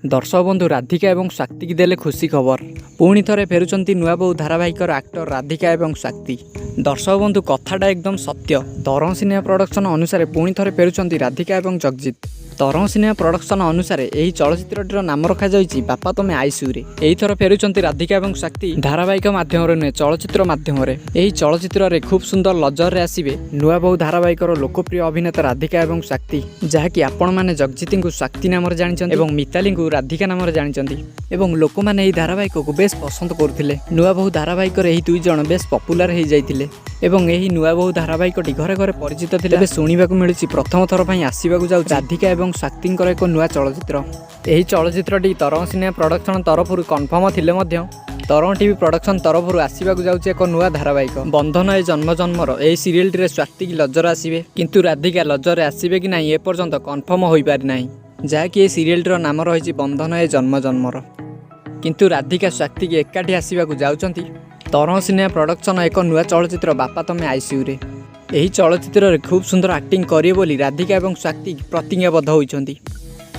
दर्शक बंधु राधिका एवं स्वाति की देले खुशी खबर। पुणी थे फेरुंच नुआ बहु धारावाहिकर आक्टर राधिका एवं स्वाति। दर्शक बंधु कथाटा एकदम सत्य। तरंग सिनेमा प्रोडक्शन अनुसार पुणी थे फेरुंच राधिका एवं जगजित। तरंग सिनेमा प्रोडक्शन अनुसार यही चलचित्रटीर नाम रखा जाइछि बापा तमे आईसीयू रे। एही थर फेरुंच राधिका एवं स्वाति धारावाहिक माध्यम नुहे चलचित्र माध्यम। यही चलचित्र रे खूब सुंदर लजर रे आसीबे नुआ बहु धारावाहिकर लोकप्रिय अभिनेता राधिका एवं स्वाति, जहाँकि आपण मैंने जगजित को स्वाति नाम जानिछन्ति एवं मिताली को राधिका नाम जानिछन्ति एवं लोक मैंने यही धारावाहिक को बेस पसंद करथिले। नुआ बहु धारावाहिक रे एही दुई जण बेस पॉपुलर हो जाइथिले एवं यही नुआ बहु धारावाहिकटी घरे घरे परिचित थिले। शुणिबाकु मिलुछि प्रथम थर पई आसीबाकु जाउ राधिका एवं स्वातिंकर एक नुआ चलचित्र। यही चलचित्रटी तरंग सिनेमा प्रोडक्शन तरफरु कन्फर्म थिले मध्य तरंग टीवी प्रोडक्शन तरफरु आसीबाकु जाउछि एक नुआ धारावाहिक बंधन ए जन्म जन्मर। एही सीरियल टी रे स्वाति की लजर आसीबे, किंतु राधिका लजर आसीबे कि नाही ए पर्यंत कन्फर्म होई पारि नाही, जहाँकि ए सीरियल टीर नाम रही बंधन ए जन्म जन्मर। किंतु राधिका स्वाति की एकाठी आसीबाकु जाउछन्ति तरंग सिनेमा प्रोडक्शन एक नुआ चलचित्र बापा तमे आईसीयू रे। एही चलचित्र रे खूब सुंदर एक्टिंग करिए बोली राधिका एवं स्वाति प्रतिज्ञाबद्ध होइछन्ति।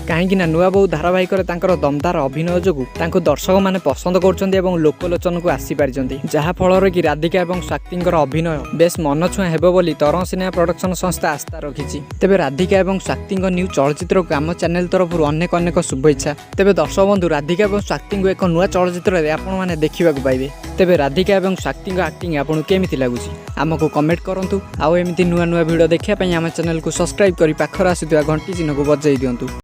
कहीं नुआ बहु धारावाहिक दमदार अभिनय जो दर्शक मैंने पसंद कर लोकलोचन को आसी पारिछन्ति, जहा फल कि राधिका एवं स्वातिंकर अभिनय बेस मनछुआ हेबो बोली तरंग सिनेमा प्रोडक्शन संस्था आस्था रखिछि। तेबे राधिका एवं स्वातिंकर न्यू चलचित्र को आम चैनल तरफ अनेक अनेक शुभेच्छा। तेबे दर्शक बंधु राधिका एवं स्वाति को एक नुआ चलचित्र रे आपण माने देखिबा पाइबे। तेबे राधिका एवं स्वाति एक्टिंग आपको केमिति लागुछि आमको कमेंट करंतु। आउ एमिति नुआ नुआ वीडियो देखिया पई आम चैनल को सब्सक्राइब करी पाखर आसुथिबा घंटी चिन्ह को बजाई दियंतु।